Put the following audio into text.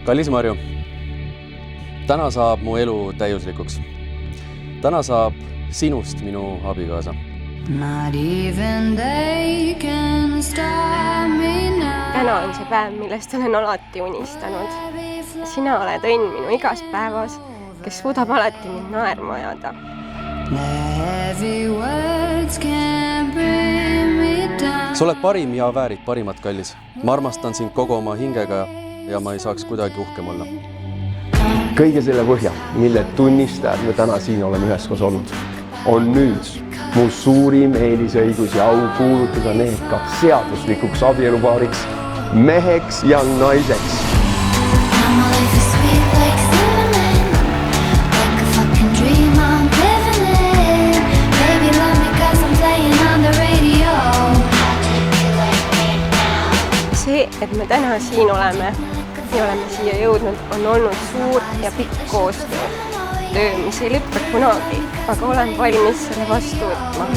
Kallis Marju, täna saab mu elu täiuslikuks. Täna saab sinust minu abikaasa. Täna on see päev, millest olen alati unistanud. Sina oled õnn minu igas päevas, kes suudab alati mind naerma ajada. Sa oled parim ja väärid parimat, kallis. Ma armastan sind kogu oma hingega ja ma ei saaks kuidagi uhkem olla. Kõige selle põhja, mille tunnistajad me täna siin oleme üheskoos olnud, on nüüd mu suurim eelisõigus ja au kuulutada need ka seaduslikuks abielupaariks, meheks ja naiseks. See, et me täna siin oleme ja oleme siia jõudnud, on olnud suur ja pikk koostöö. Töö, mis ei lõppe kunagi, aga olen valmis selle vastu võtma.